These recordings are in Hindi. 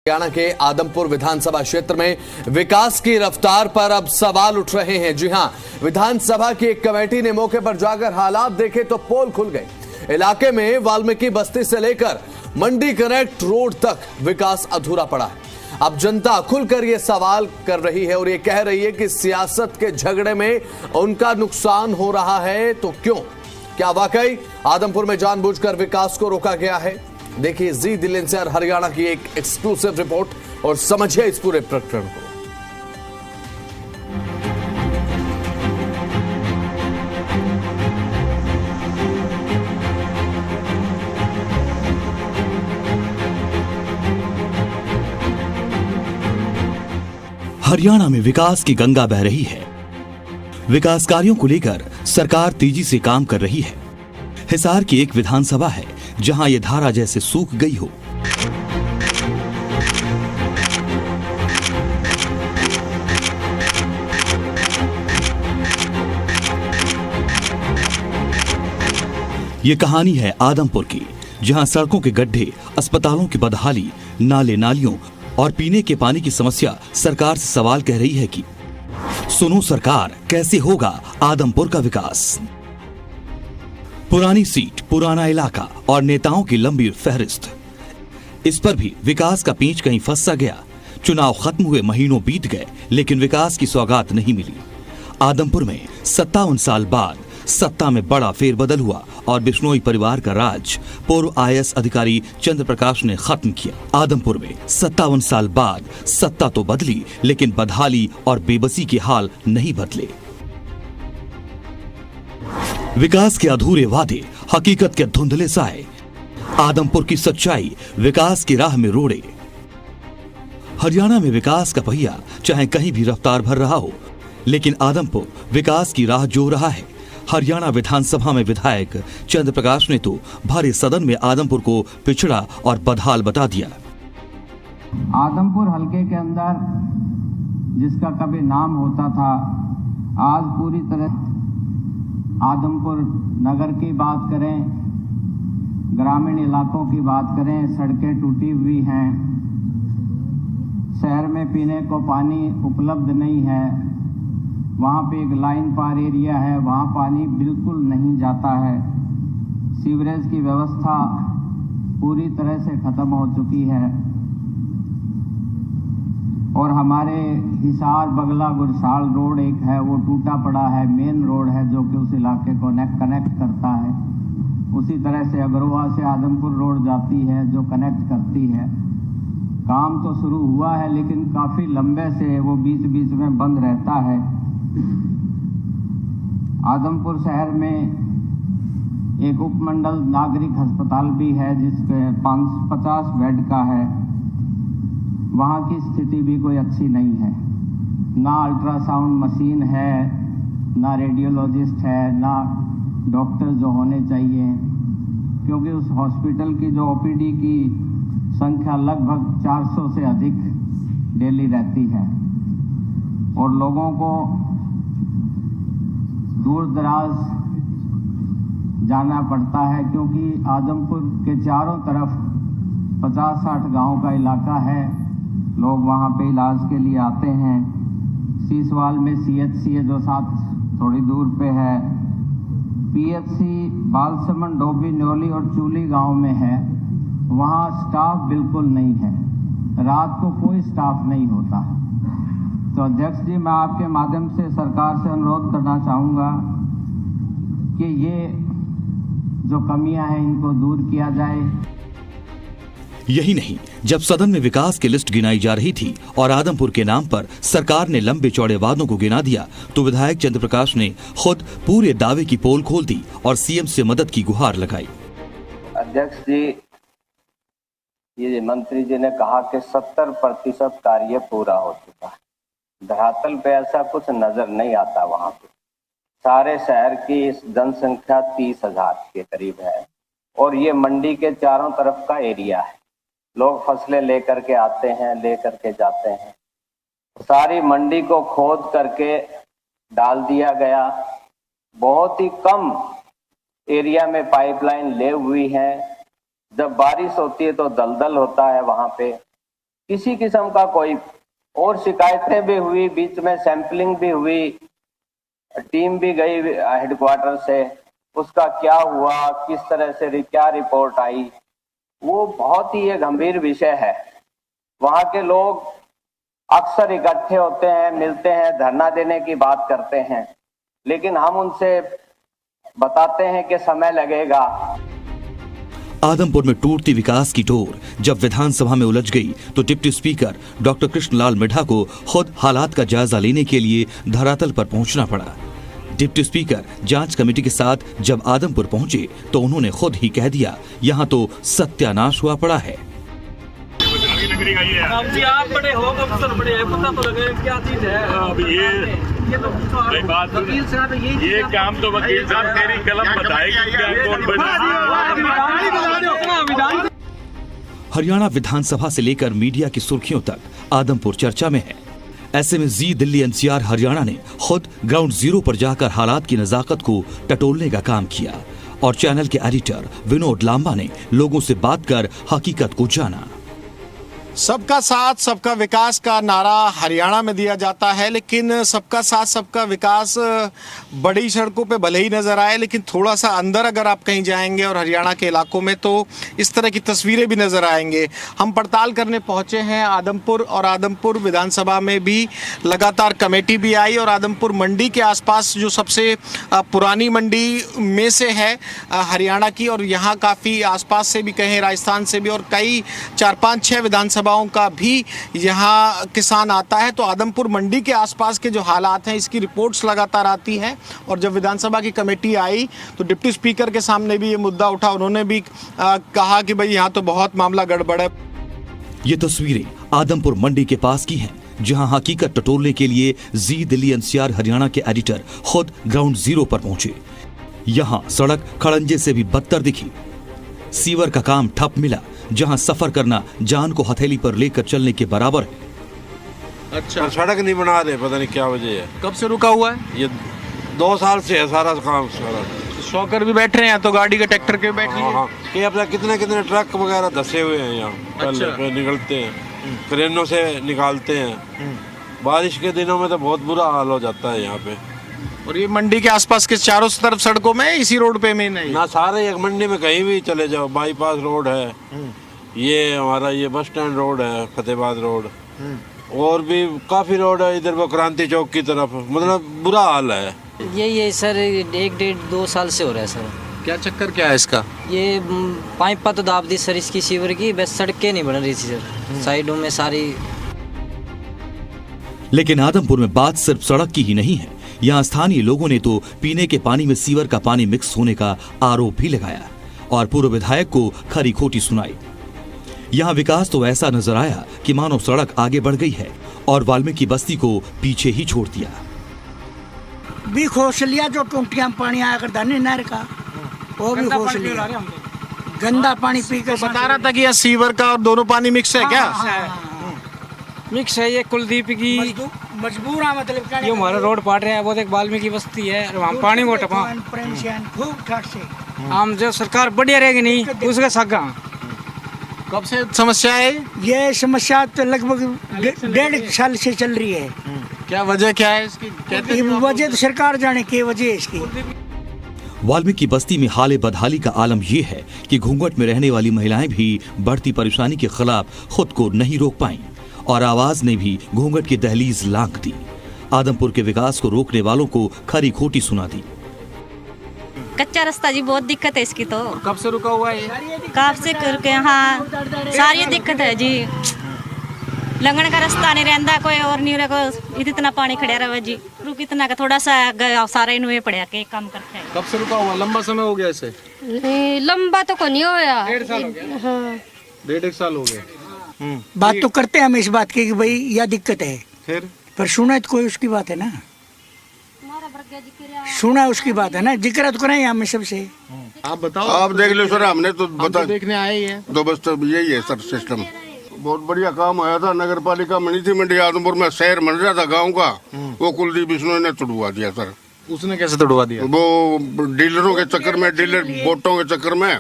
हरियाणा के आदमपुर विधानसभा क्षेत्र में विकास की रफ्तार पर अब सवाल उठ रहे हैं। जी हां, विधानसभा की एक कमेटी ने मौके पर जाकर हालात देखे तो पोल खुल गए। इलाके में वाल्मीकि बस्ती से लेकर मंडी कनेक्ट रोड तक विकास अधूरा पड़ा है। अब जनता खुलकर यह सवाल कर रही है और ये कह रही है कि सियासत के झगड़े में उनका नुकसान हो रहा है तो क्यों? क्या वाकई आदमपुर में जानबूझकर विकास को रोका गया है? देखिए जी दिल्ली एनसीआर हरियाणा की एक एक्सक्लूसिव रिपोर्ट और समझिए इस पूरे प्रकरण को। हरियाणा में विकास की गंगा बह रही है। विकास कार्यों को लेकर सरकार तेजी से काम कर रही है। हिसार की एक विधानसभा है जहां ये धारा जैसे सूख गई हो। ये कहानी है आदमपुर की, जहां सड़कों के गड्ढे, अस्पतालों की बदहाली, नाले नालियों और पीने के पानी की समस्या सरकार से सवाल कह रही है कि सुनो सरकार, कैसे होगा आदमपुर का विकास? पुरानी सीट, पुराना इलाका और नेताओं की लंबी फहरिस्त। इस पर भी विकास का पेंच कहीं फंस सा गया। चुनाव खत्म हुए महीनों बीत गए, लेकिन विकास की सौगात नहीं मिली। आदमपुर में 57 साल बाद सत्ता में बड़ा फेरबदल हुआ और बिश्नोई परिवार का राज पूर्व IAS अधिकारी चंद्र प्रकाश ने खत्म किया। आदमपुर में 57 साल बाद सत्ता तो बदली, लेकिन बदहाली और बेबसी के हाल नहीं बदले। विकास के अधूरे वादे, हकीकत के धुंधले साए, आदमपुर की सच्चाई विकास की राह में रोड़े। हरियाणा में विकास का पहिया चाहे कहीं भी रफ्तार भर रहा हो, लेकिन आदमपुर विकास की राह जो रहा है। हरियाणा विधानसभा में विधायक चंद्र प्रकाश ने तो भारी सदन में आदमपुर को पिछड़ा और बदहाल बता दिया। आदमपुर हलके के अंदर जिसका कभी नाम होता था, आज पूरी तरह आदमपुर नगर की बात करें, ग्रामीण इलाकों की बात करें, सड़कें टूटी हुई हैं, शहर में पीने को पानी उपलब्ध नहीं है। वहाँ पे एक लाइन पार एरिया है, वहाँ पानी बिल्कुल नहीं जाता है। सीवरेज की व्यवस्था पूरी तरह से खत्म हो चुकी है और हमारे हिसार बगला गुरसाल रोड एक है, वो टूटा पड़ा है। मेन रोड है जो कि उस इलाके को कनेक्ट करता है। उसी तरह से अग्रवा से आदमपुर रोड जाती है जो कनेक्ट करती है। काम तो शुरू हुआ है, लेकिन काफ़ी लंबे से वो बीच बीच में बंद रहता है। आदमपुर शहर में एक उपमंडल नागरिक अस्पताल भी है जिसके 50 बेड का है। वहाँ की स्थिति भी कोई अच्छी नहीं है। ना अल्ट्रासाउंड मशीन है, ना रेडियोलॉजिस्ट है, ना डॉक्टर जो होने चाहिए, क्योंकि उस हॉस्पिटल की जो OPD की संख्या लगभग 400 से अधिक डेली रहती है और लोगों को दूर दराज जाना पड़ता है, क्योंकि आदमपुर के चारों तरफ 50-60 गांव का इलाका है। लोग वहाँ पे इलाज के लिए आते हैं। सीसवाल में CHC है जो साथ थोड़ी दूर पे है। PHC बालसमंद, डोबी, न्योली और चूली गांव में है। वहाँ स्टाफ बिल्कुल नहीं है, रात को कोई स्टाफ नहीं होता। तो अध्यक्ष जी, मैं आपके माध्यम से सरकार से अनुरोध करना चाहूँगा कि ये जो कमियां हैं इनको दूर किया जाए। यही नहीं, जब सदन में विकास की लिस्ट गिनाई जा रही थी और आदमपुर के नाम पर सरकार ने लंबे चौड़े वादों को गिना दिया, तो विधायक चंद्र प्रकाश ने खुद पूरे दावे की पोल खोल दी और CM से मदद की गुहार लगाई। अध्यक्ष जी, ये मंत्री जी ने कहा कि 70% कार्य पूरा हो चुका है। धरातल पे ऐसा कुछ नजर नहीं आता। वहाँ पे सारे शहर की जनसंख्या 30,000 के करीब है और ये मंडी के चारों तरफ का एरिया है। लोग फसलें लेकर के आते हैं, लेकर के जाते हैं। सारी मंडी को खोद करके डाल दिया गया। बहुत ही कम एरिया में पाइपलाइन ले हुई है। जब बारिश होती है तो दलदल होता है वहाँ पे। किसी किस्म का कोई, और शिकायतें भी हुई, बीच में सैंपलिंग भी हुई, टीम भी गई हेडक्वार्टर से, उसका क्या हुआ, किस तरह से क्या रिपोर्ट आई, वो बहुत ही एक गंभीर विषय है। वहां के लोग अक्सर इकट्ठे होते हैं, मिलते हैं, धरना देने की बात करते हैं, लेकिन हम उनसे बताते हैं कि समय लगेगा। आदमपुर में टूटती विकास की डोर जब विधानसभा में उलझ गई तो deputy speaker doctor Krishnalal Middha को खुद हालात का जायजा लेने के लिए धरातल पर पहुंचना पड़ा। डिप्टी स्पीकर जांच कमेटी के साथ जब आदमपुर पहुंचे तो उन्होंने खुद ही कह दिया, यहाँ तो सत्यानाश हुआ पड़ा है। जी आप बड़े हो, अफसर बड़े हैं, पता तो लगे क्या चीज है। अब ये तो बात, वकील साहब ये काम तो वकील साहब तेरी कलम बताएगी क्या कौन बना। हरियाणा विधानसभा से लेकर मीडिया की सुर्खियों तक आदमपुर चर्चा में है। ऐसे में जी दिल्ली एनसीआर हरियाणा ने खुद ग्राउंड जीरो पर जाकर हालात की नजाकत को टटोलने का काम किया और चैनल के एडिटर विनोद लांबा ने लोगों से बात कर हकीकत को जाना। सबका साथ सबका विकास का नारा हरियाणा में दिया जाता है, लेकिन सबका साथ सबका विकास बड़ी सड़कों पे भले ही नजर आए, लेकिन थोड़ा सा अंदर अगर आप कहीं जाएंगे और हरियाणा के इलाकों में तो इस तरह की तस्वीरें भी नजर आएंगे। हम पड़ताल करने पहुंचे हैं आदमपुर, और आदमपुर विधानसभा में भी लगातार कमेटी भी आई और आदमपुर मंडी के आसपास जो सबसे पुरानी मंडी में से है हरियाणा की, और यहाँ काफ़ी आसपास से भी कहें राजस्थान से भी और कई 4-5-6 विधानसभाओं का भी यहाँ किसान आता है। तो आदमपुर मंडी के आसपास के जो हालात हैं इसकी रिपोर्ट्स लगातार आती हैं, और जब विधानसभा की कमेटी आई तो डिप्टी स्पीकर के सामने भी ये मुद्दा उठा। उन्होंने भी कहा कि भाई यहाँ तो बहुत मामला गड़बड़ है। ये तस्वीरें आदमपुर मंडी के पास की हैं, जहां हकीकत टटोलने के लिए जी दिल्ली एनसीआर हरियाणा के एडिटर खुद ग्राउंड जीरो पर पहुंचे। यहां सड़क खड़ंजे से भी बदतर दिखी। सीवर का काम ठप मिला, जहां सफर करना जान को हथेली पर लेकर चलने के बराबर है। अच्छा, सड़क नहीं बना रहे, पता नहीं क्या वजह है। कब से रुका हुआ है? ये 2 साल से है सारा काम सारा। शॉकर भी बैठ रहे हैं तो गाड़ी के ट्रैक्टर के बैठ रहे हैं। हाँ, ये अपना कितने ट्रक वगैरह धसे हुए हैं यहाँ। पहले निकलते हैं, क्रेनों से निकालते हैं। बारिश के दिनों में तो बहुत बुरा हाल हो जाता है यहाँ पे। और ये मंडी के आसपास के चारों तरफ सड़कों में इसी रोड पे में नहीं ना, सारे एक मंडी में कहीं भी चले जाओ, बाईपास रोड है, ये हमारा ये बस स्टैंड रोड है, फतेहाबाद रोड, और भी काफी रोड है इधर वो क्रांति चौक की तरफ, मतलब बुरा हाल है। ये सर 1-1.5-2 साल से हो रहा है सर। क्या चक्कर क्या है इसका? ये पाइप तो दाब दी सर इसकी सीवर की, बस सड़कें नहीं बन रही थी सर साइडों में सारी। लेकिन आदमपुर में बात सिर्फ सड़क की ही नहीं है। यहाँ स्थानीय लोगों ने तो पीने के पानी में सीवर का पानी मिक्स होने का आरोप भी लगाया और पूर्व विधायक को खरी खोटी सुनाई। यहाँ विकास तो ऐसा नजर आया कि मानो सड़क आगे बढ़ गई है और वाल्मीकि बस्ती को पीछे ही छोड़ दिया। भी खोस लिया जो टूटियां में पानी आया करता नहीं नहर का, वो भी खोस लिया। गंदा पानी पी कर बता रहा था कि यह सीवर का और दोनों पानी मिक्स है क्या? मिक्स है। ये कुलदीप की मजबूर है, मतलब ये हमारा रोड पाट रहे हैं, वो एक वाल्मीकि बस्ती है, वहाँ पानी वो टपा खूब ठाक से। हम जो सरकार बढ़िया रहेगी नहीं उसके सागा। कब से समस्या है ये? समस्या तो लगभग 1.5 साल से चल रही है। क्या वजह क्या है इसकी? वजह तो सरकार जाने की वजह है इसकी। वाल्मीकि बस्ती में हाले बदहाली का आलम यह है कि घूंघट में रहने वाली महिलाएं भी बढ़ती परेशानी के खिलाफ खुद को नहीं रोक पाईं और आवाज ने भी घूंघट की दहलीज लांघ दी। आदमपुर के विकास को रोकने वालों को खरी खोटी सुना दी। कच्चा रास्ता जी, बहुत दिक्कत है इसकी। तो कब से रुका हुआ है? कब से करके, हाँ सारी दिक्कत है जी। लंघन का रास्ता नहीं रहता, कोई और नहीं रहा, इतना पानी खड़ा रहा जी। रुक इतना का थोड़ा सा सारा इन्हें पड़ा के काम करते हैं। कब से रुका हुआ? लंबा समय हो गया इसे? लंबा तो नहीं होया, 1.5 साल हो गया। हाँ 1.5 साल हो गए। बात तो करते हैं हम इस बात की कि भाई यह दिक्कत है, फिर पर सुना तो कोई उसकी बात है ना, सुना उसकी बात है ना, जिक्र तो करें हमें सबसे। आप बताओ। आप देख लो सर, हमने तो बता देखने आए हैं तो बस तो यही है सर सिस्टम। बहुत बढ़िया काम आया था, नगर पालिका में नहीं थी मंडी आदमपुर में, शहर बन रहा था गाँव का, वो कुलदीप बिश्नोई ने तोड़वा दिया सर। उसने कैसे तोड़वा दिया? वो डीलरों के चक्कर में, डीलर वोटों के चक्कर में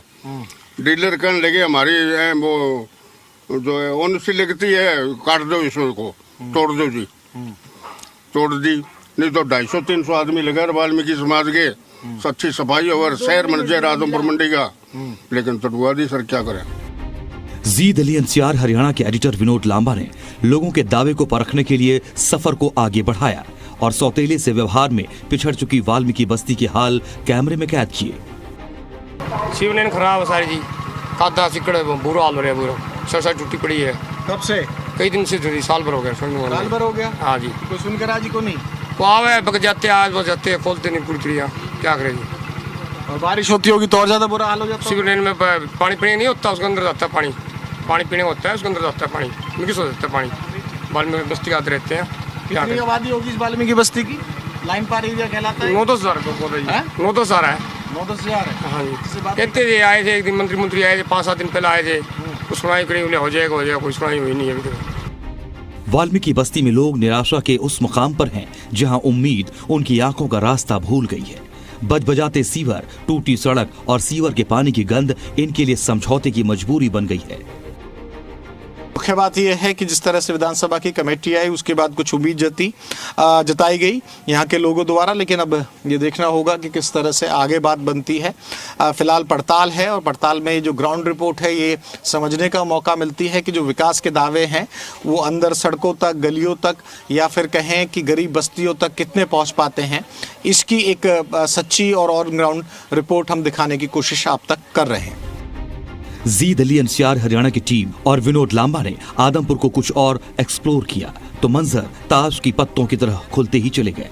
डीलर कहने लगे हमारी वो जो है उन सी लगती है, काट दो इसको, तोड़ दो जी, तोड़ दी। नहीं तो 250-300 आदमी लगे वाल्मीकि समाज के, अच्छी सफाई और शहर बन जाए आदमपुर मंडी का, लेकिन तोड़वा दी सर, क्या करें। जी दिल्ली एनसीआर हरियाणा के एडिटर विनोद लांबा ने लोगों के दावे को परखने के लिए सफर को आगे बढ़ाया और सौतेले से व्यवहार में पिछड़ चुकी वाल्मीकि बस्ती के हाल कैमरे में कैद किए। शिव लेन खराब है सारी जी, कादा सिकड़ बुरा हाल हो रहा है, पूरा सड़क टूटी पड़ी है। कब से? कई दिन से, साल भर हो गया। साल भर हो गया? हाँ जी। कोई सुनकर आज को नहीं? वो आवे बग जाते आज वो जाते, खोलते नहीं पूरी तरह, क्या करें जी। और बारिश होती होगी तो और ज्यादा बुरा हाल हो जाता है। शिव लेन में पानी पीने नहीं होता, उसके अंदर जाता है पानी, पानी पीने होता है उसके अंदर जाता है पानी, मिक्स हो जाता है पानी। वाल्मीकि बस्ती आते रहते हैं। कितनी आबादी होगी इस वाल्मीकि बस्ती की? लाइन पार एरिया कहलाता है। 9-10 हज़ार है। 9-10 हज़ार है। 9-10 हज़ार है। हाँ जी। कहते थे आए थे, एक दिन मंत्री आए थे, 5-7 दिन पहले आए थे, कुछ सुनाई करी, हो जाएगा, कोई सुनाई हुई नहीं है अभी तक। वाल्मीकि बस्ती में लोग निराशा के उस मुकाम पर हैं जहां उम्मीद उनकी आंखों का रास्ता भूल गई है। बजबजाते सीवर, टूटी सड़क और सीवर के पानी की गंध इनके लिए समझौते की मजबूरी बन गई है। मुख्य बात यह है कि जिस तरह से विधानसभा की कमेटी आई उसके बाद कुछ उम्मीद जताई गई यहाँ के लोगों द्वारा, लेकिन अब ये देखना होगा कि किस तरह से आगे बात बनती है। फिलहाल पड़ताल है और पड़ताल में जो ग्राउंड रिपोर्ट है ये समझने का मौका मिलती है कि जो विकास के दावे हैं वो अंदर सड़कों तक, गलियों तक या फिर कहें कि गरीब बस्तियों तक कितने पहुँच पाते हैं, इसकी एक सच्ची और ग्राउंड रिपोर्ट हम दिखाने की कोशिश आप तक कर रहे हैं। जी दिल्ली एनसीआर हरियाणा की टीम और विनोद लांबा ने आदमपुर को कुछ और एक्सप्लोर किया तो मंजर ताश की पत्तों की तरह खुलते ही चले गए।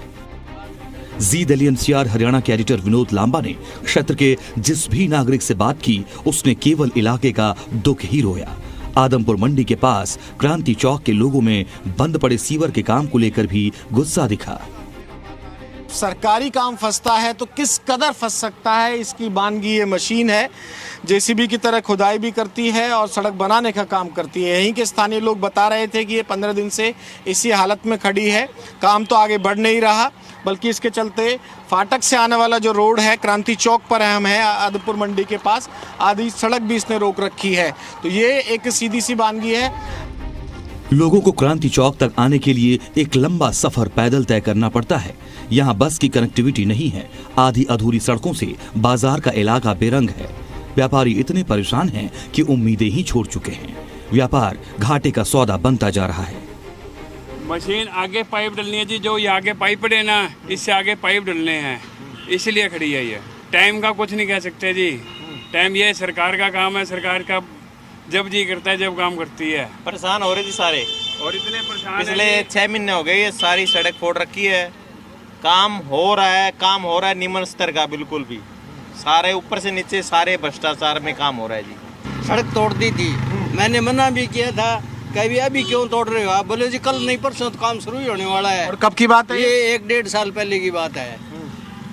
जी दिल्ली एनसीआर हरियाणा के एडिटर विनोद लांबा ने क्षेत्र के जिस भी नागरिक से बात की उसने केवल इलाके का दुख ही रोया। आदमपुर मंडी के पास क्रांति चौक के लोगों में बंद पड़े सीवर के काम को लेकर भी गुस्सा दिखा। सरकारी काम फंसता है तो किस कदर फंस सकता है, इसकी बानगी ये मशीन है। जेसीबी की तरह खुदाई भी करती है और सड़क बनाने का काम करती है। यहीं के स्थानीय लोग बता रहे थे कि ये 15 दिन से इसी हालत में खड़ी है, काम तो आगे बढ़ नहीं रहा, बल्कि इसके चलते फाटक से आने वाला जो रोड है, क्रांति चौक पर हम हैं आदमपुर मंडी के पास, आधी सड़क भी इसने रोक रखी है। तो ये एक सीधी सी बानगी है। लोगों को क्रांति चौक तक आने के लिए एक लंबा सफर पैदल तय करना पड़ता है। यहाँ बस की कनेक्टिविटी नहीं है, आधी अधूरी सड़कों से बाजार का इलाका बेरंग है। व्यापारी इतने परेशान हैं कि उम्मीदें ही छोड़ चुके हैं। व्यापार घाटे का सौदा बनता जा रहा है। मशीन आगे पाइप डलनी है जी, जो ये आगे पाइप पड़े ना, इससे आगे पाइप डलने हैं, इसलिए खड़ी है ये। टाइम का कुछ नहीं कह सकते जी, टाइम ये सरकार का काम है, सरकार का जब जी करता है जब काम करती है। परेशान हो रहे थे सारे, और इतने परेशान पिछले 6 महीने हो गए ये सारी सड़क फोड़ रखी है। काम हो रहा है निम्न स्तर का, बिल्कुल भी सारे ऊपर से नीचे सारे भ्रष्टाचार में काम हो रहा है जी। सड़क तोड़ दी थी, मैंने मना भी किया था, कभी अभी क्यों तोड़ रहे हो आप? बोले जी कल नहीं परसों तो काम शुरू ही होने वाला है। और कब की बात है? ये 1-1.5 साल पहले की बात है।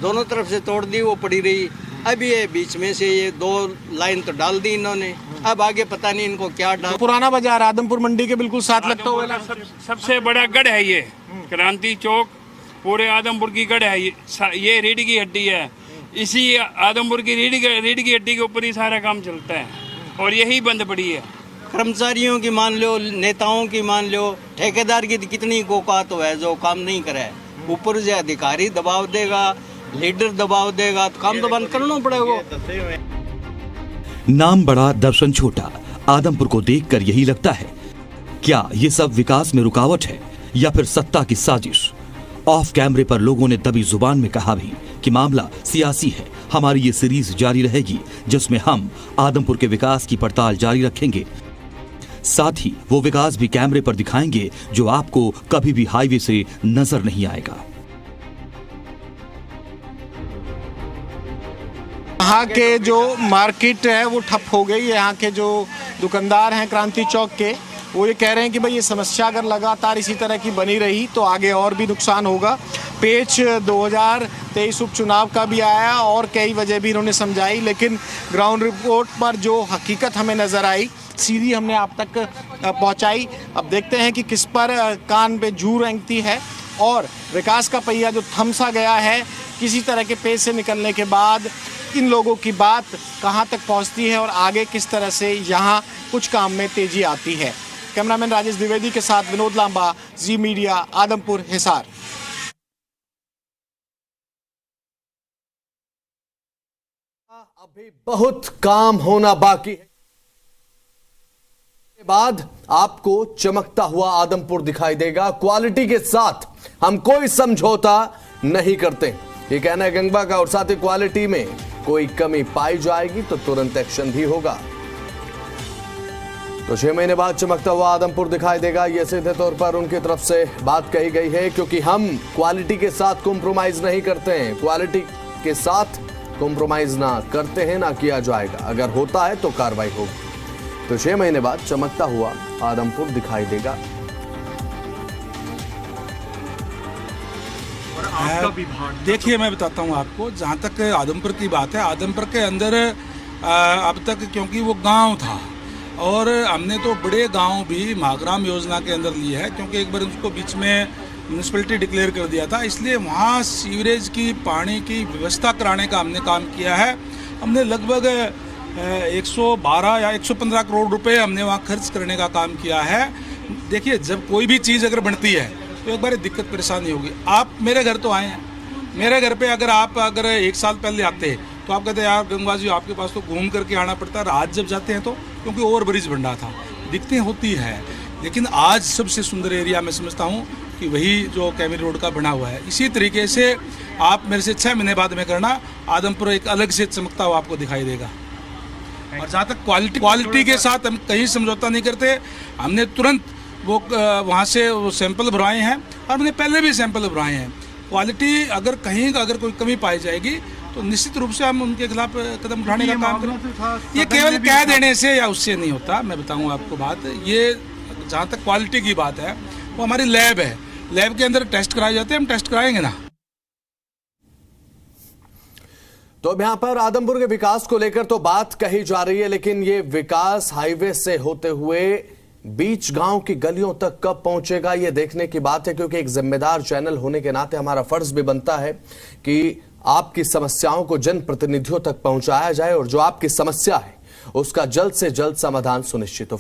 दोनों तरफ से तोड़ दी, वो पड़ी रही। अभी ये बीच में से ये 2 लाइन तो डाल दी इन्होंने, अब आगे पता नहीं इनको क्या डाल। पुराना बाजार आदमपुर मंडी के बिल्कुल साथ लगता हुआ सबसे बड़ा गढ़ है ये क्रांति चौक, पूरे आदमपुर की गढ़ है ये रीढ़ की हड्डी है। इसी आदमपुर की रीढ़ की हड्डी के ऊपर ही सारा काम चलता है और यही बंद पड़ी है। कर्मचारियों की मान लो, नेताओं की मान लो, ठेकेदार की कितनी औकात है जो काम नहीं करे। ऊपर से अधिकारी दबाव देगा, लीडर दबाव देगा, तो काम तो बंद करना पड़ेगा। नाम बड़ा दर्शन छोटा, आदमपुर को देखकर यही लगता है, क्या ये सब विकास में रुकावट है या फिर सत्ता की साजिश? ऑफ कैमरे पर लोगों ने दबी जुबान में कहा भी कि मामला सियासी है। हमारी ये सीरीज जारी रहेगी जिसमें हम आदमपुर के विकास की पड़ताल जारी रखेंगे, साथ ही वो विकास भी कैमरे पर दिखाएंगे जो आपको कभी भी हाईवे से नजर नहीं आएगा। यहाँ के जो मार्केट है वो ठप हो गई है। यहाँ के जो दुकानदार हैं क्रांति चौक के, वो ये कह रहे हैं कि भाई ये समस्या अगर लगातार इसी तरह की बनी रही तो आगे और भी नुकसान होगा। पेच 2023 उपचुनाव का भी आया और कई वजह भी इन्होंने समझाई, लेकिन ग्राउंड रिपोर्ट पर जो हकीकत हमें नज़र आई सीधी हमने आप तक पहुंचाई। अब देखते हैं कि किस पर कान पे जू रेंगती है और विकास का पहिया जो थम सा गया है किसी तरह के पेच से निकलने के बाद इन लोगों की बात कहाँ तक पहुँचती है और आगे किस तरह से यहाँ कुछ काम में तेजी आती है। कैमरामैन राजेश द्विवेदी के साथ विनोद लांबा, जी मीडिया, आदमपुर, हिसार। अभी बहुत काम होना बाकी है। के बाद आपको चमकता हुआ आदमपुर दिखाई देगा। क्वालिटी के साथ हम कोई समझौता नहीं करते, ये कहना है गंगवा का। और साथ ही क्वालिटी में कोई कमी पाई जाएगी तो तुरंत एक्शन भी होगा। तो 6 महीने बाद चमकता हुआ आदमपुर दिखाई देगा, यह सीधे तौर पर उनकी तरफ से बात कही गई है, क्योंकि हम क्वालिटी के साथ कॉम्प्रोमाइज नहीं करते हैं। क्वालिटी के साथ कॉम्प्रोमाइज ना करते हैं, ना किया जाएगा। अगर होता है तो कार्रवाई होगी। तो 6 महीने बाद चमकता हुआ आदमपुर दिखाई देगा। देखिए, मैं बताता हूँ आपको, जहाँ तक आदमपुर की बात है, आदमपुर के अंदर अब तक क्योंकि वो गांव था और हमने तो बड़े गांव भी महाग्राम योजना के अंदर लिए है, क्योंकि एक बार उसको बीच में म्यूनसिपलिटी डिक्लेयर कर दिया था, इसलिए वहाँ सीवरेज की पानी की व्यवस्था कराने का हमने काम किया है। हमने लगभग 112 या 115 करोड़ रुपए हमने वहाँ खर्च करने का काम किया है। देखिए, जब कोई भी चीज़ अगर बनती है तो एक बार दिक्कत परेशानी होगी। आप मेरे घर तो आए हैं, मेरे घर पे अगर 1 साल पहले आते तो आप कहते यार गंगवा जी, आपके पास तो घूम करके आना पड़ता है। आज जब जाते हैं तो क्योंकि ओवर ब्रिज बन रहा था, दिक्कतें होती है, लेकिन आज सबसे सुंदर एरिया मैं समझता हूँ कि वही जो कैमरी रोड का बना हुआ है। इसी तरीके से आप मेरे से 6 महीने बाद में करना, आदमपुर एक अलग से चमकता हुआ आपको दिखाई देगा। और जहाँ तक क्वालिटी के साथ हम कहीं समझौता नहीं करते। हमने तुरंत वो वहाँ से वो सैंपल भरवाए हैं और हमने पहले भी सैंपल भरवाए हैं। क्वालिटी अगर कोई कमी पाई जाएगी तो निश्चित रूप से हम उनके खिलाफ कदम उठाने का काम करें। ये केवल कह देने से या उससे नहीं होता। मैं बताऊँ आपको बात, ये जहाँ तक क्वालिटी की बात है, वो हमारी लैब है, लैब के अंदर टेस्ट कराए जाते हैं, हम टेस्ट कराएंगे ना। तो अब यहां पर आदमपुर के विकास को लेकर तो बात कही जा रही है, लेकिन ये विकास हाईवे से होते हुए बीच गांव की गलियों तक कब पहुंचेगा, ये देखने की बात है। क्योंकि एक जिम्मेदार चैनल होने के नाते हमारा फर्ज भी बनता है कि आपकी समस्याओं को जनप्रतिनिधियों तक पहुंचाया जाए और जो आपकी समस्या है उसका जल्द से जल्द समाधान सुनिश्चित हो।